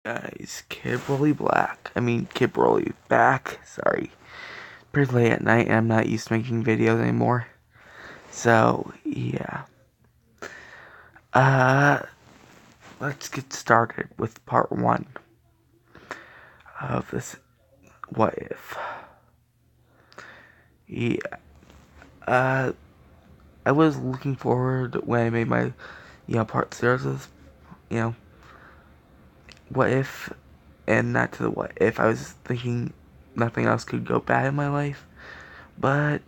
Guys, Kid Broly Black. Kid Broly back. Sorry. Pretty late at night and I'm not used to making videos anymore. So, yeah. Uh, let's get started with part 1 of this What If. Yeah. Uh, I was looking forward when I made my, part 0 of this, What If, and not to the What If. I was thinking nothing else could go bad in my life. But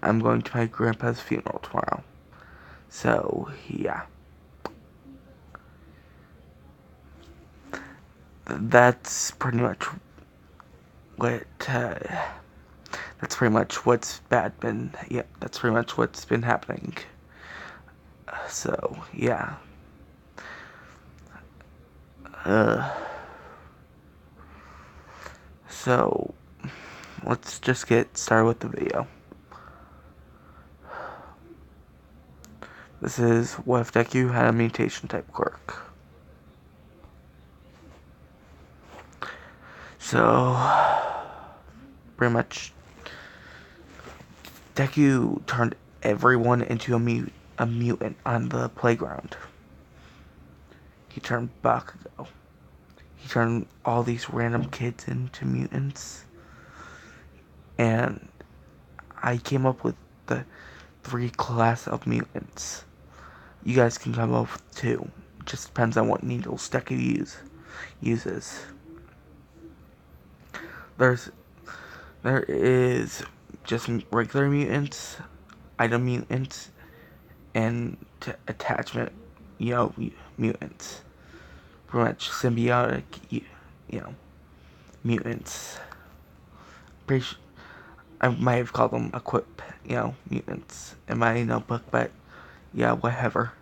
I'm going to my grandpa's funeral tomorrow. So, yeah. That's pretty much what, that's pretty much what's that's pretty much what's been happening. So, yeah. Uh, so, let's just get started with the video. This is what if Deku had a mutation type quirk. So, pretty much, Deku turned everyone into a mutant on the playground. He turned Bakugo. He turned all these random kids into mutants. And I came up with the 3 class of mutants. You guys can come up with 2. It just depends on what needles Deku uses. There is just regular mutants, item mutants, and attachment, mutants. Pretty much symbiotic, mutants. Pretty sure I might have called them equip, mutants in my notebook, but yeah, whatever.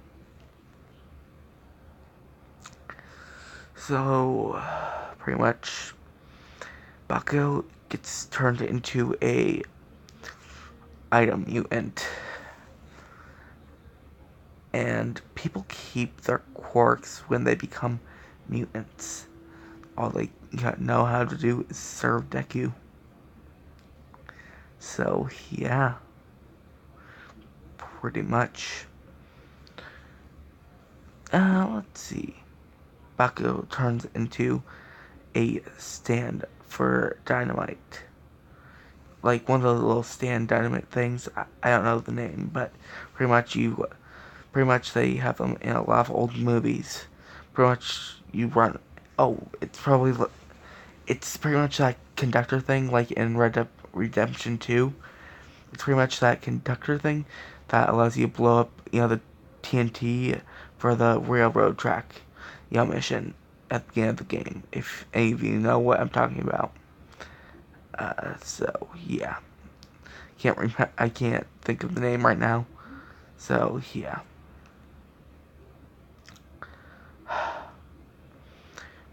So, pretty much, Bakugo gets turned into a item mutant. And people keep their quirks when they become mutants. All they know how to do is serve Deku. So, yeah. Pretty much. Let's see. Bakugo turns into a stand for dynamite. Like one of those little stand dynamite things. I don't know the name, but pretty much they have them in a lot of old movies. Pretty much you run. Oh, it's pretty much that conductor thing, like in Red Dead Redemption 2. It's pretty much that conductor thing that allows you to blow up, the TNT for the railroad track, mission at the end of the game. If any of you know what I'm talking about. So yeah, I can't think of the name right now. So yeah.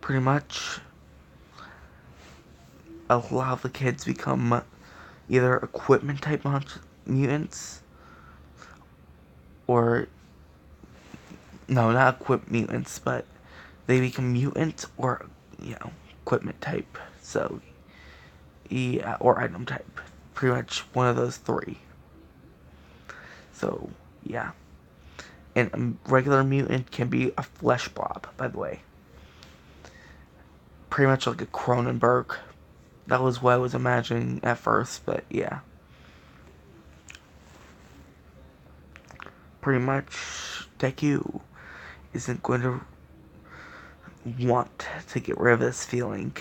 Pretty much, a lot of the kids become either equipment type mutants, or no, not equip mutants, but they become mutants or equipment type. So yeah, or item type. Pretty much one of those 3. So yeah, and a regular mutant can be a flesh blob, by the way. Pretty much like a Cronenberg. That was what I was imagining at first, but yeah. Pretty much, Deku isn't going to want to get rid of this feeling.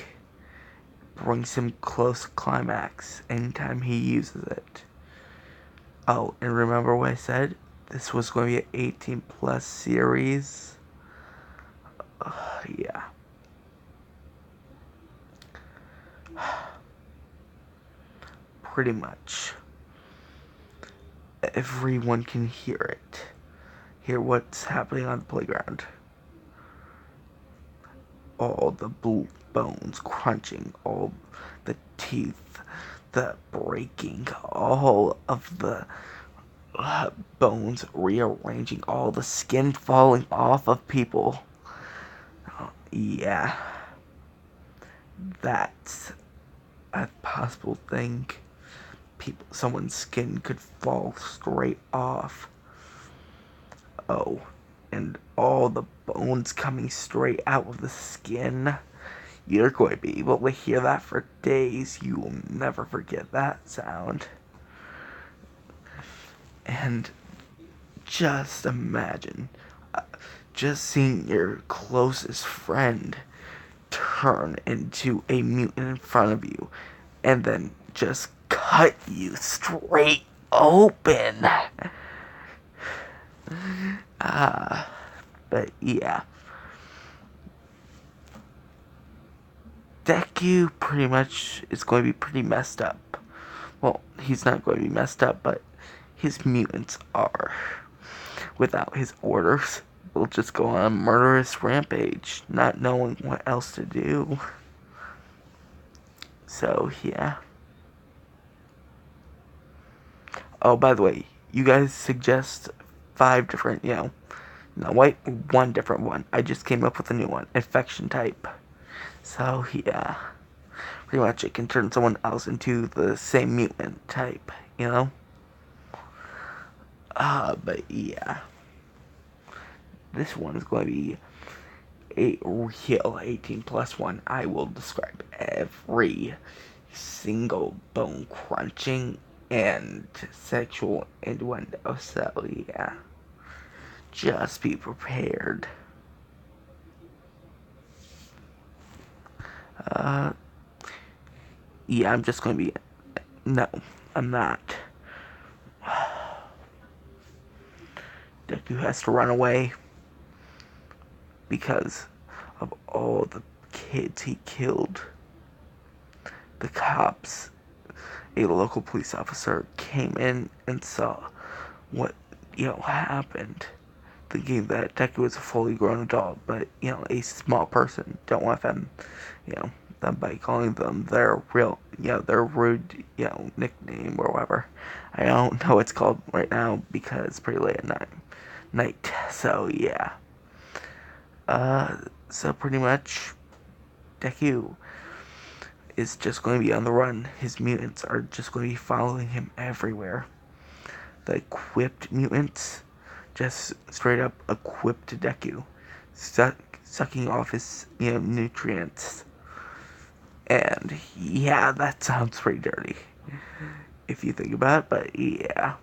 Brings him close to climax anytime he uses it. Oh, and remember what I said? This was going to be an 18 plus series. Yeah. Pretty much. Everyone can hear it. Hear what's happening on the playground. All the bones crunching, all the teeth, the breaking, all of the bones rearranging, all the skin falling off of people. Yeah. that's a possible thing. Someone's skin could fall straight off. Oh, and all the bones coming straight out of the skin. You're going to be able to hear that for days. You will never forget that sound. And just imagine, just seeing your closest friend turn into a mutant in front of you and then just cut you straight open. But yeah. Deku pretty much is going to be pretty messed up. Well, he's not going to be messed up, but his mutants are. Without his orders, will just go on a murderous rampage, not knowing what else to do. So, yeah. Oh, by the way, you guys suggest 5 different, no, wait, 1 different one. I just came up with a new one, infection type. So, yeah. Pretty much it can turn someone else into the same mutant type, But yeah. This one is going to be a real 18 plus one. I will describe every single bone crunching and sexual innuendo. So yeah, just be prepared. Yeah, I'm just going to be. No, I'm not. Deku has to run away because of all the kids he killed. The cops, a local police officer, came in and saw what, happened. Thinking that Deku was a fully grown adult, but, a small person. Don't want them, them by calling them their real, their rude, nickname or whatever. I don't know what it's called right now because it's pretty late at night. So, yeah. So pretty much, Deku is just going to be on the run. His mutants are just going to be following him everywhere. The equipped mutants just straight up equipped Deku, sucking off his nutrients. And yeah, that sounds pretty dirty if you think about it. But yeah,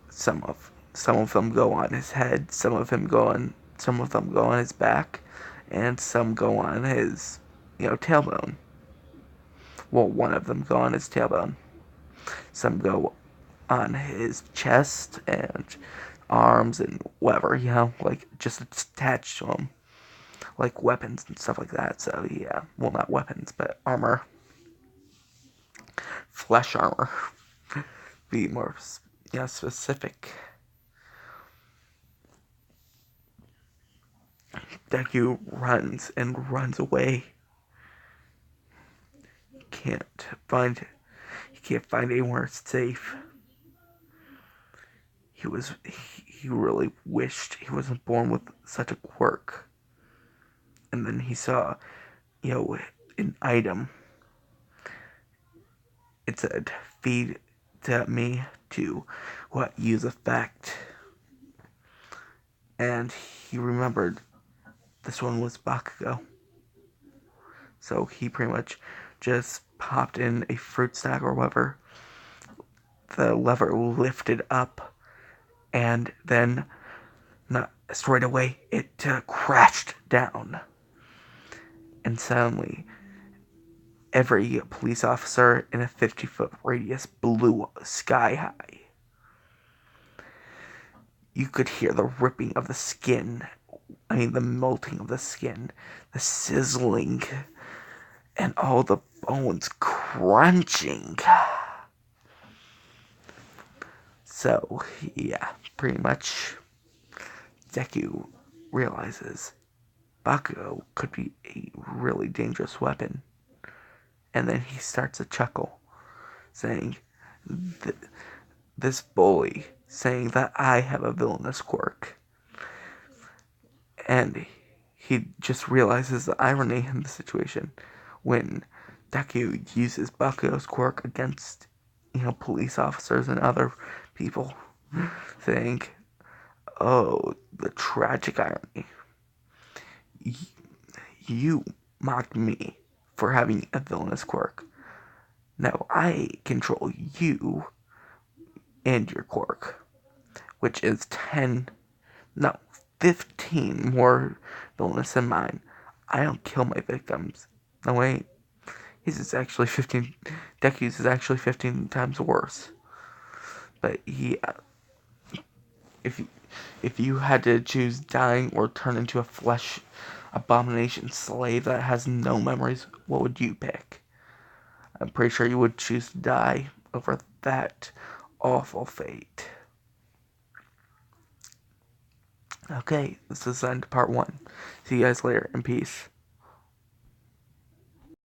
some of them go on his head, some of them go on his back, and some go on his tailbone. Well, one of them go on his tailbone. Some go on his chest and arms and whatever, like just attached to him, like weapons and stuff like that. So yeah, well, not weapons, but armor, flesh armor. Be more, specific. Deku runs and runs away. Can't find. He can't find anywhere safe. He really wished he wasn't born with such a quirk. And then he saw, an item. It said, feed me to use effect. And he remembered this one was Bakugo. So he pretty much just popped in a fruit snack or whatever. The lever lifted up, and then, not straight away, it crashed down. And suddenly, every police officer in a 50-foot radius blew sky high. You could hear the ripping of the skin. The melting of the skin, the sizzling, and all the bones crunching. So, yeah, pretty much, Deku realizes Bakugo could be a really dangerous weapon. And then he starts to chuckle, saying, this bully, saying that I have a villainous quirk. And he just realizes the irony in the situation when Deku uses Bakugo's quirk against, police officers and other people, saying, "Oh, the tragic irony. You mocked me for having a villainous quirk. Now I control you and your quirk, which is 10, no, 15 more villainous than mine. I don't kill my victims. No, wait. His is actually 15. Deku's is actually 15 times worse. But if if you had to choose dying or turn into a flesh abomination slave that has no memories, what would you pick? I'm pretty sure you would choose to die over that awful fate. Okay, this is the end of part 1. See you guys later, in peace.